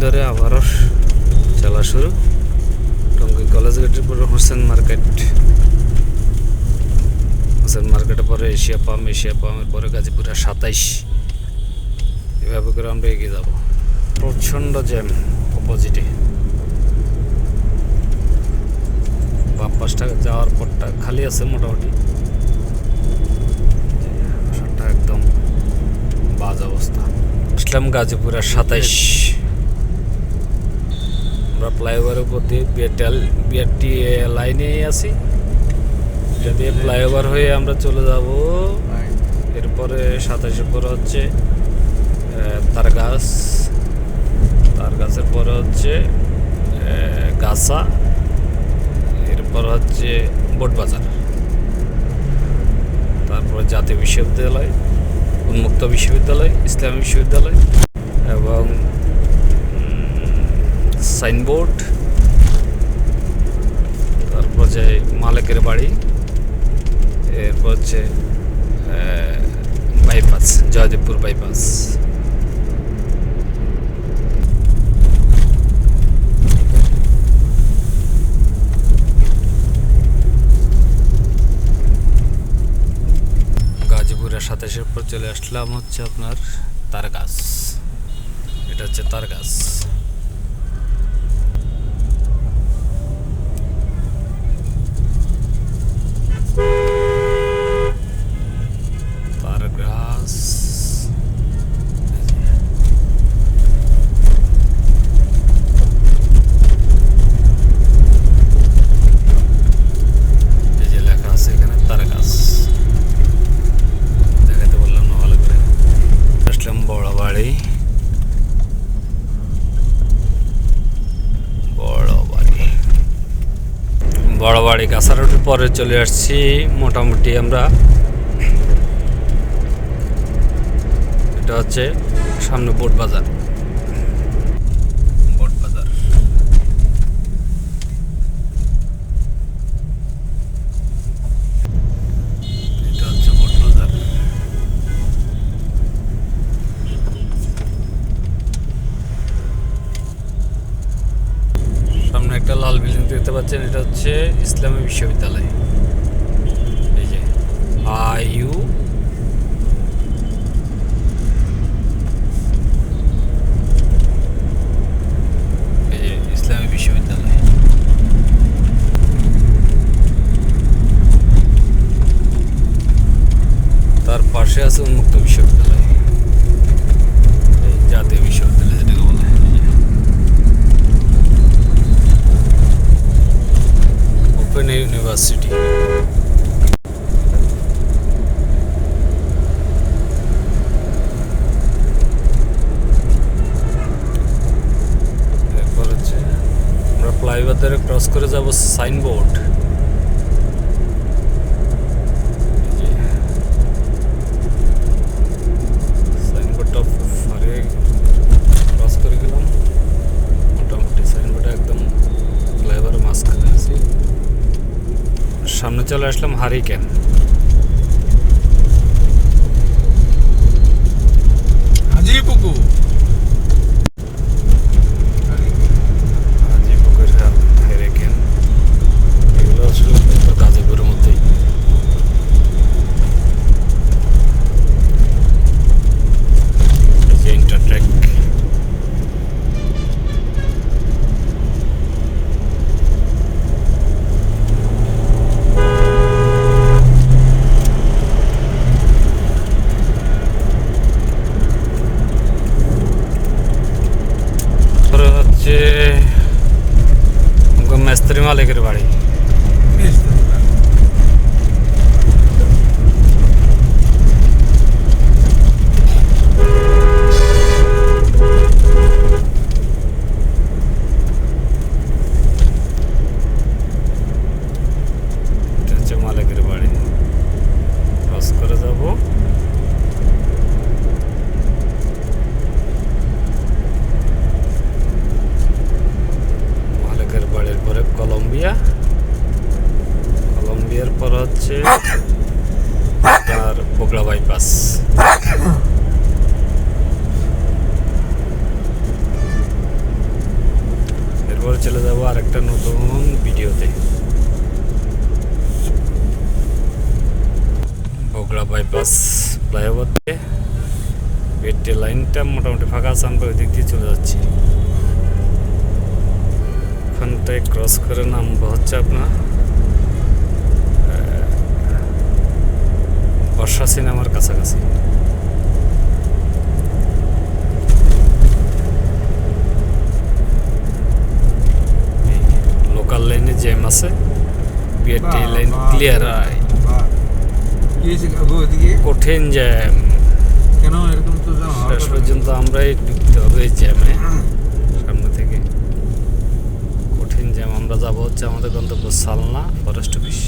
ধরে আবারও চলা শুরু। টঙ্গী কলেজ গেটের পরে হোসেন মার্কেট, হোসেন মার্কেটের পরে এশিয়া পামের পরে গাজীপুরা 27, এভাবে করে আমরা এগিয়ে যাব। প্রচণ্ড জ্যাম অপোজিটে, বাম পাশটা যাওয়ার পরটা খালি আছে মোটামুটি, একদম বাজ অবস্থা। আসলাম গাজীপুরা 27, আমরা ফ্লাইওভারের উপর দিয়ে বিআরটি লাইনে আছি। এটা দিয়ে ফ্লাইওভার হয়ে আমরা চলে যাব। এরপরে 27-এর পরে হচ্ছে তারগাছের পরে হচ্ছে গাছা, এরপর হচ্ছে বোটবাজার, তারপরে জাতীয় বিশ্ববিদ্যালয়, উন্মুক্ত বিশ্ববিদ্যালয়, ইসলামী বিশ্ববিদ্যালয় এবং সাইনবোর্ড, তারপর যে মালিকের বাড়ি, এরপর হচ্ছে বাইপাস, জয়দেবপুর বাইপাস। গাজীপুরের 27-এর পর চলে আসলাম হচ্ছে আপনার তারগাছ। এটা হচ্ছে তারগাছ। এই যে লেখা আছে এখানে তারগাছ, দেখাতে বললাম না ভালো করে। আসলাম বড় বাড়ি গাছা রোডের পরে চলে আসছি মোটামুটি আমরা। এটা হচ্ছে সামনে বোটবাজার। এটা হচ্ছে বোটবাজার। সামনে একটা লাল বিল্ডিং দেখতে পাচ্ছেন, এটা হচ্ছে ইসলামী বিশ্ববিদ্যালয়। এই যে IU, এই যে ইসলামী বিশ্ববিদ্যালয়। তার পাশে আছে উন্মুক্ত বিশ্ববিদ্যালয়, এই জাতীয় বিশ্ববিদ্যালয় যেটাকে বলে। Open university. এরপর হচ্ছে আমরা ফ্লাইওভার ধরে ক্রস করে যাব সাইনবোর্ড। সাইনবোর্ডটা ফারে ক্রস করে গেলাম। মোটামুটি সাইনবোর্ডে একদম ফ্লাইওভারের মাঝখানে আছি। সামনে চলে আসলাম হারিকেন। হাজিপুকুর হারিকেন, এগুলো আসলে গাজীপুরের মধ্যেই। ইন্টারট্রেক, মেস্ত্রি মালিকের বাড়ি। এটা হচ্ছে মালিকের বাড়ি। ক্রস করে যাব। মালিকের বাড়ির পরে কলম্বিয়া, এরপরে চলে যাব আরেকটা নতুন ভিডিওতে। বগুড়া বাইপাস ফ্লাইওভার দিয়ে বিআরটি লাইনটা মোটামুটি ফাঁকা আছে, আমরা ওই দিক দিয়ে চলে যাচ্ছি। ওখানটায় ক্রস করে নামবো হচ্ছে আপনার বর্ষা সিনেমার কাছাকাছি। লোকাল লাইনে জ্যাম আছে, বিআরটি লাইন ক্লিয়ার। কঠিন জ্যাম, কেন এরকম তো শেষ পর্যন্ত আমরাই ঢুকতে হবে এই জ্যামে। সামনে থেকে কঠিন জ্যাম। আমরা যাবো হচ্ছে আমাদের গন্তব্য সালনা ফরেস্ট অফিস।